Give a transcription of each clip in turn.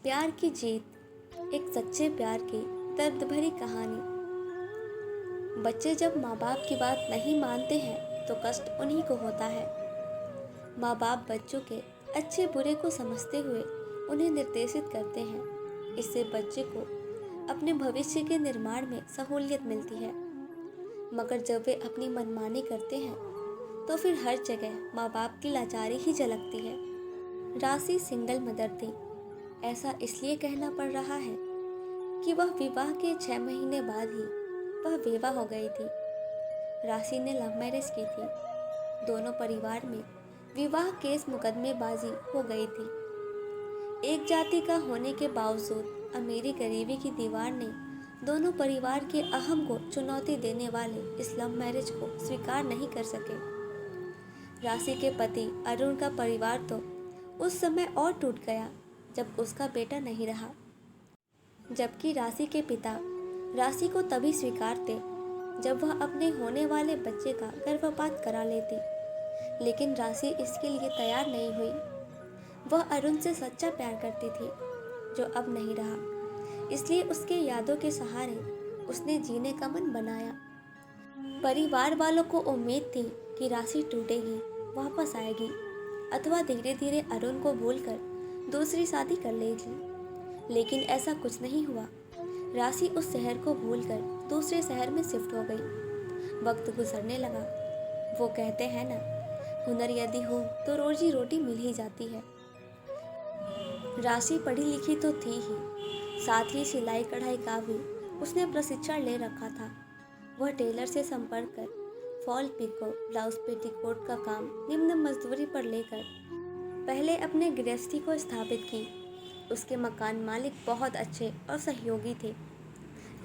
प्यार की जीत, एक सच्चे प्यार की दर्द भरी कहानी। बच्चे जब माँ बाप की बात नहीं मानते हैं तो कष्ट उन्हीं को होता है। माँ बाप बच्चों के अच्छे बुरे को समझते हुए उन्हें निर्देशित करते हैं। इससे बच्चे को अपने भविष्य के निर्माण में सहूलियत मिलती है। मगर जब वे अपनी मनमानी करते हैं तो फिर हर जगह माँ बाप की लाचारी ही झलकती है। राशि सिंगल मदर थी। ऐसा इसलिए कहना पड़ रहा है कि वह विवाह के 6 महीने बाद ही वह बेवा हो गई थी। राशि ने लव मैरिज की थी। दोनों परिवार में विवाह केस मुकदमेबाजी हो गई थी। एक जाति का होने के बावजूद अमीरी गरीबी की दीवार ने दोनों परिवार के अहम को चुनौती देने वाले इस लव मैरिज को स्वीकार नहीं कर सके। राशि के पति अरुण का परिवार तो उस समय और टूट गया जब उसका बेटा नहीं रहा, जबकि राशि के पिता राशि को तभी स्वीकारते जब वह अपने होने वाले बच्चे का गर्भपात करा लेती। लेकिन राशि इसके लिए तैयार नहीं हुई। वह अरुण से सच्चा प्यार करती थी जो अब नहीं रहा, इसलिए उसके यादों के सहारे उसने जीने का मन बनाया। परिवार वालों को उम्मीद थी कि राशि टूटेगी, वापस आएगी अथवा धीरे धीरे अरुण को भूलकर दूसरी शादी कर लेगी। लेकिन ऐसा कुछ नहीं हुआ। राशि उस शहर को भूलकर दूसरे शहर में शिफ्ट हो गई। वक्त गुजरने लगा। वो कहते हैं ना, हुनर यदि हो तो रोजी रोटी मिल ही जाती है। राशि पढ़ी लिखी तो थी ही, साथ ही सिलाई कढ़ाई का भी उसने प्रशिक्षण ले रखा था। वह टेलर से संपर्क कर फॉल पिको, ब्लाउज पेटीकोट का काम निम्न मजदूरी पर लेकर पहले अपने गृहस्थी को स्थापित की। उसके मकान मालिक बहुत अच्छे और सहयोगी थे।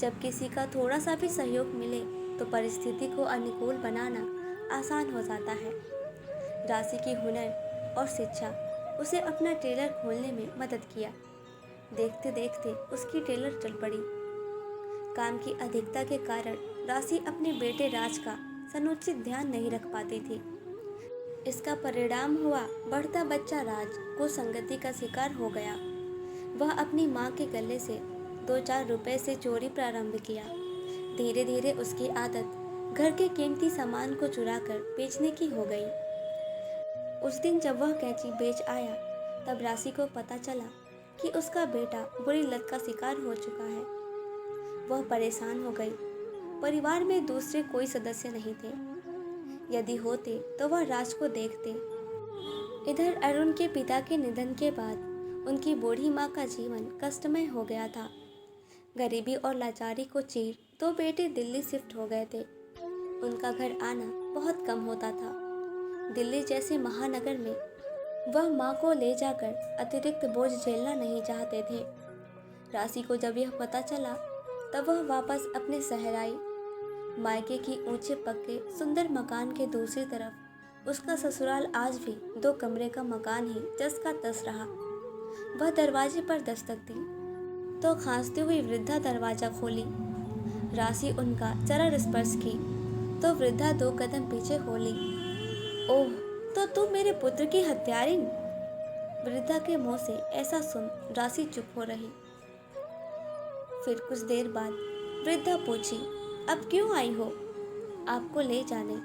जब किसी का थोड़ा सा भी सहयोग मिले तो परिस्थिति को अनुकूल बनाना आसान हो जाता है। राशि की हुनर और शिक्षा उसे अपना टेलर खोलने में मदद किया। देखते देखते उसकी टेलर चल पड़ी। काम की अधिकता के कारण राशि अपने बेटे राज का समुचित ध्यान नहीं रख पाती थी। इसका परिणाम हुआ बढ़ता बच्चा राज कुसंगति का शिकार हो गया। वह अपनी माँ के गले से 2-4 रुपए से चोरी प्रारंभ किया। धीरे धीरे उसकी आदत घर के कीमती सामान को चुराकर बेचने की हो गई। उस दिन जब वह कैंची बेच आया तब राशि को पता चला कि उसका बेटा बुरी लत का शिकार हो चुका है। वह परेशान हो गई। परिवार में दूसरे कोई सदस्य नहीं थे। यदि होते तो वह राज को देखते। इधर अरुण के पिता के निधन के बाद उनकी बूढ़ी माँ का जीवन कष्टमय हो गया था। गरीबी और लाचारी को चीर 2 बेटे दिल्ली शिफ्ट हो गए थे। उनका घर आना बहुत कम होता था। दिल्ली जैसे महानगर में वह माँ को ले जाकर अतिरिक्त बोझ झेलना नहीं चाहते थे। राशि को जब यह पता चला तब वह वापस अपने शहर आई। मायके की ऊंचे पक्के सुंदर मकान के दूसरी तरफ उसका ससुराल आज भी 2 कमरे का मकान ही जस का तस रहा। वह दरवाजे पर दस्तक दी तो खांसती हुई वृद्धा दरवाजा खोली। राशि उनका जरा स्पर्श की तो वृद्धा 2 कदम पीछे हो ली। ओह, तो तुम मेरे पुत्र की हत्यारिन। वृद्धा के मुंह से ऐसा सुन राशि चुप हो रही। फिर कुछ देर बाद वृद्धा पूछी, अब क्यों आई हो? आपको ले जाने।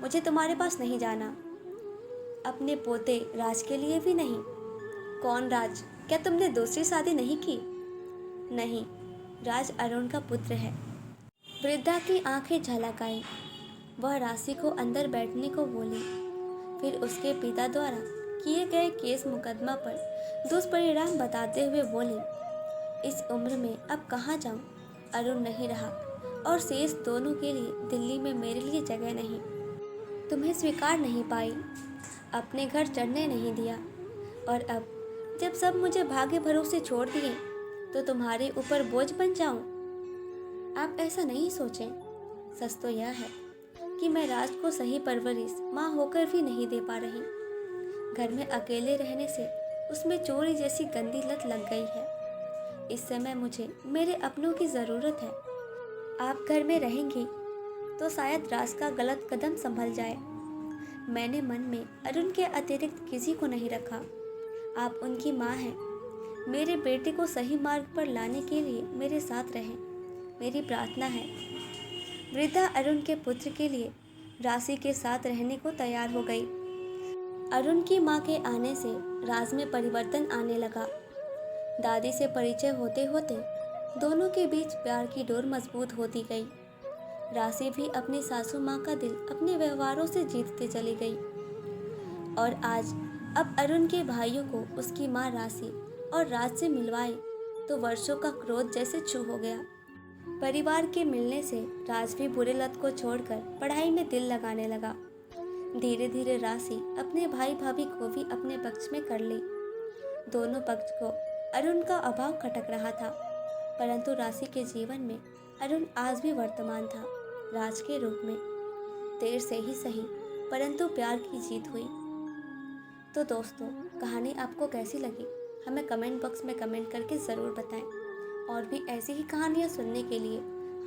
मुझे तुम्हारे पास नहीं जाना। अपने पोते राज के लिए भी नहीं। कौन राज? क्या तुमने दूसरी शादी नहीं की? नहीं, राज अरुण का पुत्र है। वृद्धा की आंखें झलक आई। वह राशि को अंदर बैठने को बोली। फिर उसके पिता द्वारा किए गए केस मुकदमा पर दुष्परिणाम बताते हुए बोली, इस उम्र में अब कहाँ जाऊँ? अरुण नहीं रहा और शेष दोनों के लिए दिल्ली में मेरे लिए जगह नहीं। तुम्हें स्वीकार नहीं पाई, अपने घर चढ़ने नहीं दिया, और अब जब सब मुझे भाग्य भरोसे छोड़ दिए तो तुम्हारे ऊपर बोझ बन जाऊं? आप ऐसा नहीं सोचें। सच तो यह है कि मैं राज को सही परवरिश माँ होकर भी नहीं दे पा रही। घर में अकेले रहने से उसमें चोरी जैसी गंदी लत लग गई है। इस समय मुझे मेरे अपनों की ज़रूरत है। आप घर में रहेंगी तो शायद राज का गलत कदम संभल जाए। मैंने मन में अरुण के अतिरिक्त किसी को नहीं रखा। आप उनकी माँ हैं। मेरे बेटे को सही मार्ग पर लाने के लिए मेरे साथ रहें, मेरी प्रार्थना है। वृद्धा अरुण के पुत्र के लिए राशि के साथ रहने को तैयार हो गई। अरुण की मां के आने से राज में परिवर्तन आने लगा। दादी से परिचय होते होते दोनों के बीच प्यार की डोर मजबूत होती गई। राशि भी अपनी सासू माँ का दिल अपने व्यवहारों से जीतते चली गई। और आज अब अरुण के भाइयों को उसकी माँ राशि और राज से मिलवाए तो वर्षों का क्रोध जैसे छू हो गया। परिवार के मिलने से राज भी बुरे लत को छोड़कर पढ़ाई में दिल लगाने लगा। धीरे धीरे राशि अपने भाई भाभी को भी अपने पक्ष में कर ली। दोनों पक्ष को अरुण का अभाव खटक रहा था, परंतु राशि के जीवन में अरुण आज भी वर्तमान था, राज के रूप में। देर से ही सही, परंतु प्यार की जीत हुई। तो दोस्तों, कहानी आपको कैसी लगी हमें कमेंट बॉक्स में कमेंट करके ज़रूर बताएं। और भी ऐसी ही कहानियाँ सुनने के लिए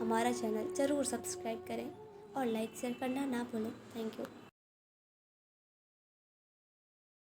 हमारा चैनल ज़रूर सब्सक्राइब करें और लाइक शेयर करना ना भूलें। Thank you.